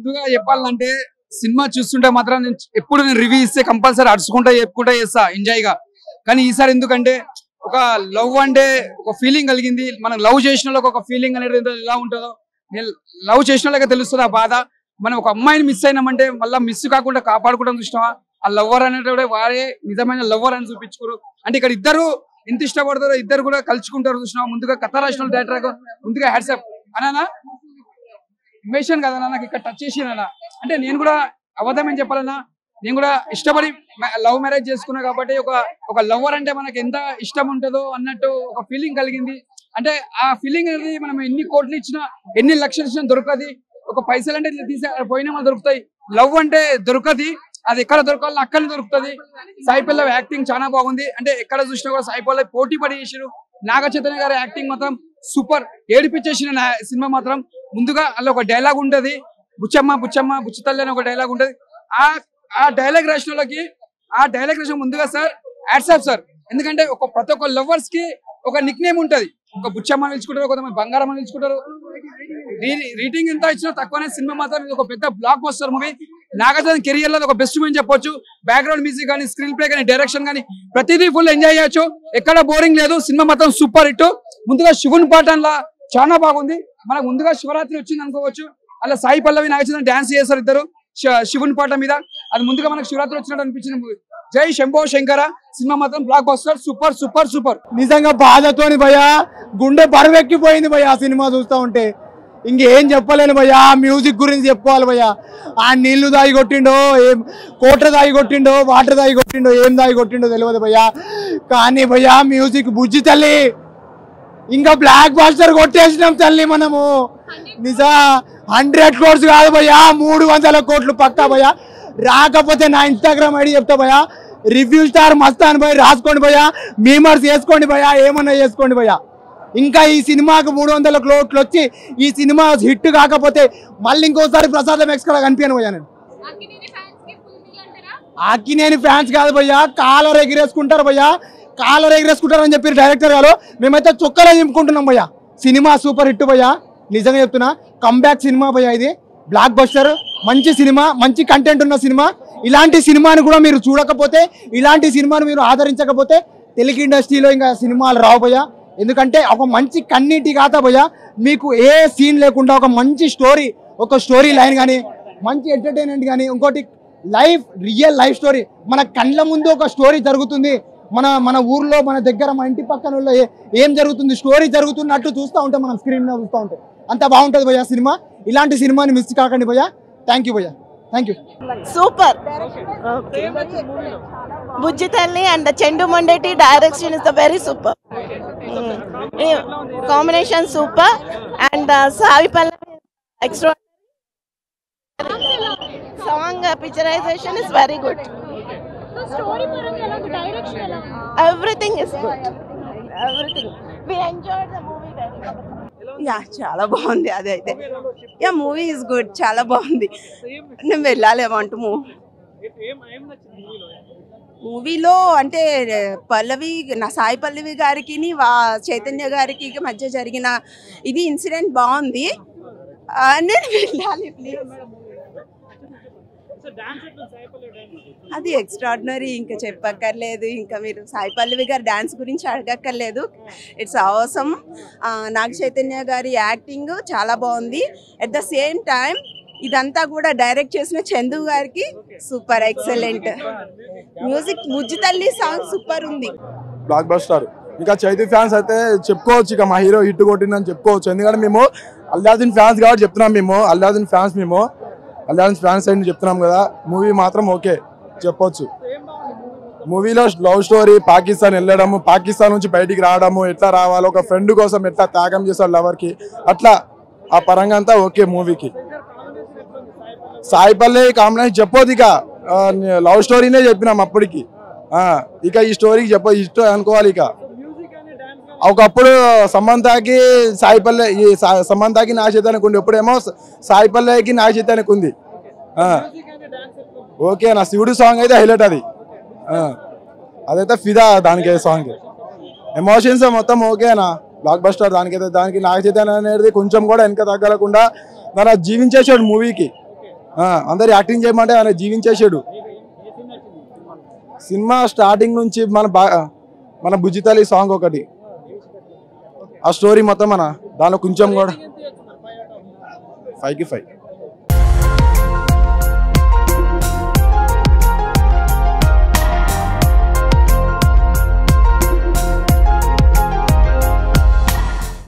ముందుగా చెప్పాలంటే సినిమా చూస్తుంటే మాత్రం నేను ఎప్పుడు రివ్యూ ఇస్తే కంపల్సరీ అడుచుకుంటా చెప్పుకుంటా చేస్తా ఎంజాయ్ గా. కానీ ఈసారి ఎందుకంటే ఒక లవ్ అంటే ఒక ఫీలింగ్ కలిగింది. మనం లవ్ చేసిన వాళ్ళకి ఒక ఫీలింగ్ అనేది ఎలా ఉంటుందో నేను లవ్ చేసిన వాళ్ళకి తెలుస్తుంది ఆ బాధ. మనం ఒక అమ్మాయిని మిస్ అయినామంటే మళ్ళీ మిస్ కాకుండా కాపాడుకోవడం చూసినావా, ఆ లవ్వర్ అనేటప్పుడే వారే నిజమైన లవ్వర్ అని చూపించుకోరు. అంటే ఇక్కడ ఇద్దరు ఎంత ఇష్టపడతారో ఇద్దరు కూడా కలుసుకుంటారు చూసినావా. ముందుగా కథ రాసిన డైరెక్టర్ ముందుగా హ్యాట్సాప్ అనా ఇమేషన్ కదన్నా నాకు ఇక్కడ టచ్ చేసినా. అంటే నేను కూడా అబద్ధమని చెప్పాలన్నా, నేను కూడా ఇష్టపడి లవ్ మ్యారేజ్ చేసుకున్నా కాబట్టి ఒక లవ్వర్ అంటే మనకి ఎంత ఇష్టం ఉంటుందో అన్నట్టు ఒక ఫీలింగ్ కలిగింది. అంటే ఆ ఫీలింగ్ అనేది మనం ఎన్ని కోట్లు ఇచ్చినా ఎన్ని లక్షలు ఇచ్చినా దొరకది. ఒక పైసలు అంటే ఇట్లా తీసే పోయినా దొరుకుతాయి. లవ్ అంటే దొరకది, అది ఎక్కడ దొరకాలని అక్కడనే దొరుకుతుంది. సాయి పల్లవి యాక్టింగ్ చాలా బాగుంది. అంటే ఎక్కడ చూసినా కూడా సాయి పల్లవి పోటీ పడి చేసారు. నాగ చైతన్య గారి యాక్టింగ్ మాత్రం సూపర్, ఏడిపించేసిన సినిమా మాత్రం. ముందుగా అలా ఒక డైలాగ్ ఉంటది, బుచ్చమ్మ బుచ్చమ్మ బుచ్చతల్లి అని ఒక డైలాగ్ ఉంటది. ఆ డైలాగ్ రాసిన వాళ్ళకి ఆ డైలాగ్ రాసిన ముందుగా సార్ హ్యాట్సాప్ సార్. ఎందుకంటే ప్రతి ఒక్క లవర్స్ కి ఒక నిక్ నేమ్ ఉంటది. ఒక బుచ్చమ్మ నిలుచుకుంటారు, కొంతమంది బంగారం నిలుచుకుంటారు. రీటింగ్ ఎంత ఇచ్చినా తక్కువనే. సినిమా మాత్రం ఒక పెద్ద block buster movie. Nagarjuna career లో ఒక బెస్ట్ మూవీ చెప్పొచ్చు. బ్యాక్గ్రౌండ్ మ్యూజిక్ కానీ, స్క్రీన్ ప్లే కానీ, డైరెక్షన్ కానీ ప్రతిదీ ఫుల్ ఎంజాయ్ చేయొచ్చు. ఎక్కడ బోరింగ్ లేదు. సినిమా మాత్రం సూపర్ హిట్. ముందుగా శివుని పాటంలా చాలా బాగుంది. మనకు ముందుగా శివరాత్రి వచ్చింది అనుకోవచ్చు. అలా సాయి పల్లవి నాగచైతన్య డాన్స్ చేస్తారు ఇద్దరు శివుని పాట మీద. అది ముందుగా మనకు శివరాత్రి వచ్చినట్టు అనిపించిన మూవీ. జై శంభో శంకర. సినిమా మాత్రం block buster, super super super. నిజంగా బాధతోని భయ్యా గుండె బరువెక్కిపోయింది భయ్యా సినిమా చూస్తా ఉంటే. ఇంకేం చెప్పలేను భయ్యా. మ్యూజిక్ గురించి చెప్పుకోవాలి భయ్యా. ఆ నీళ్లు దాగి కొట్టిండో, ఏం కోట్ర దాగి కొట్టిండో, వాటర్ దాగి కొట్టిండో, ఏం దాగి కొట్టిండో తెలియదు భయ్యా. కానీ భయ్యా మ్యూజిక్ బుజ్జి తల్లి. ఇంకా బ్లాక్ బాస్టర్ కొట్టేసినాం తల్లి మనము. నిజా 100 crores కాదు భయ్యా, 300 కోట్లు పక్కా భయ్యా. రాకపోతే నా ఇన్స్టాగ్రామ్ ఐడి చెప్తా భయ్యా, రివ్యూ స్టార్ మస్తాన్ భయ్ రాసుకోండి భయ్యా. మీమర్స్ వేసుకోండి భయ్యా, ఏమన్నా చేసుకోండి భయ్యా. ఇంకా ఈ సినిమాకు 300 కోట్లు వచ్చి ఈ సినిమా హిట్ కాకపోతే మళ్ళీ ఇంకోసారి ప్రసాదం ఎక్స్ట్రా కనిపించను భయ్యా. నేను అక్కినేని ఫ్యాన్స్ కాదు భయ్యా, కాలర్ ఎగిరేసుకుంటారు భయ్యా. కాలర్ ఎగిరేసుకుంటారు అని చెప్పి డైరెక్టర్ గారు మేమైతే చుక్కలే చింపుకుంటున్నాం భయ్యా. సినిమా సూపర్ హిట్ భయ్యా, నిజంగా చెప్తున్నా. కంబ్యాక్ సినిమా భయ్యా, ఇది బ్లాక్ బస్టర్. మంచి సినిమా, మంచి కంటెంట్ ఉన్న సినిమా. ఇలాంటి సినిమాని కూడా మీరు చూడకపోతే, ఇలాంటి సినిమాని మీరు ఆదరించకపోతే తెలుగు ఇండస్ట్రీలో ఇంకా సినిమాలు రావు భయ్యా. ఎందుకంటే ఒక మంచి కన్నీటి గాథ భయ్యా. మీకు ఏ సీన్ లేకుండా ఒక మంచి స్టోరీ, ఒక స్టోరీ లైన్ కానీ, మంచి ఎంటర్టైన్మెంట్ కానీ, ఇంకోటి రియల్ లైఫ్ స్టోరీ. మన కళ్ళ ముందు ఒక స్టోరీ జరుగుతుంది. మన ఊర్లో, మన దగ్గర, మన ఇంటి పక్కన ఏం జరుగుతుంది, స్టోరీ జరుగుతున్నట్టు చూస్తూ ఉంటాం మనం స్క్రీన్ మీద చూస్తూ ఉంటాం. అంత బాగుంటుంది భయ్యా సినిమా. ఇలాంటి సినిమాని మిస్ కాకండి భయ్యా. థ్యాంక్ యూ భయ్యా, thank you. Super. Bujji Thalli and Chandoo Mondeti direction is the very super. Combination super and Sai Pallavi extra song picturisation is very good. Everything is good. Everything. We enjoyed the movie very much. Yeah చాలా బాగుంది. అదైతే yeah movie is good, చాలా బాగుంది. నేను వెళ్ళాలేమంటూ మూవీలో అంటే సాయి పల్లవి గారికి చైతన్య గారికి మధ్య జరిగిన ఇది ఇన్సిడెంట్ బాగుంది. నేను వెళ్ళాలి ప్లీజ్. అది ఎక్స్ట్రాడినరీ, ఇంకా చెప్పక్కర్లేదు. ఇంకా మీరు సాయి పల్లవి గారి డాన్స్ గురించి అడగక్కర్లేదు. ఇట్స్ అవసరం. నాగ చైతన్య గారి యాక్టింగ్ చాలా బాగుంది. అట్ ద సేమ్ టైం ఇదంతా కూడా డైరెక్ట్ చేసిన చందు గారికి సూపర్, ఎక్సలెంట్. మ్యూజిక్ బుజ్జి తల్లి సాంగ్ సూపర్ ఉంది. Block buster. ఇంకా చైతన్య ఫ్యాన్స్ అయితే చెప్పుకోవచ్చు, ఇక మా హీరో హిట్ కొట్టిందని చెప్పుకోవచ్చు. ఎందుకంటే మేము అల్లాదిన్ ఫ్యాన్స్ కాబట్టి చెప్తున్నాం. మేము అల్లాదిన్ ఫ్యాన్స్ అని చెప్తున్నాం కదా. మూవీ మాత్రం ఓకే చెప్పొచ్చు. మూవీలో లవ్ స్టోరీ, పాకిస్తాన్ వెళ్ళడము, పాకిస్తాన్ నుంచి బయటికి రావడము, ఎట్లా రావాలో, ఒక ఫ్రెండ్ కోసం ఎట్లా త్యాగం చేస్తాడు లవర్కి, అట్లా ఆ పరంగా అంతా ఓకే మూవీకి. సాయి పల్లవి కాంబినేషన్ చెప్పొద్దు, ఇక లవ్ స్టోరీనే చెప్పినాం అప్పటికి. ఇక ఈ స్టోరీకి చెప్పొద్దు, ఇష్టం అనుకోవాలి. ఇక ఒకప్పుడు సమంతకి సమంతకి నాగ చైతన్యకి ఉంది, ఎప్పుడేమో సాయి పల్లవికి నాగ చైతన్యకి ఉంది. ఓకే నా శివుడు సాంగ్ అయితే హైలైట్. అదైతే ఫిదా దానికి సాంగ్. ఎమోషన్స్ మొత్తం ఓకేనా, బ్లాక్ బస్టర్. దానికి నాగ చైతన్య అనేది కొంచెం కూడా వెనక తగ్గకుండా దాన్ని జీవించేసాడు మూవీకి. అందరు యాక్టింగ్ చేయమంటే ఆయన జీవించేసాడు. సినిమా స్టార్టింగ్ నుంచి మన బుజ్జితల్లి సాంగ్ ఒకటి, ఆ స్టోరీ మొత్తం దానిలో కొంచెం కూడా 5కి 5.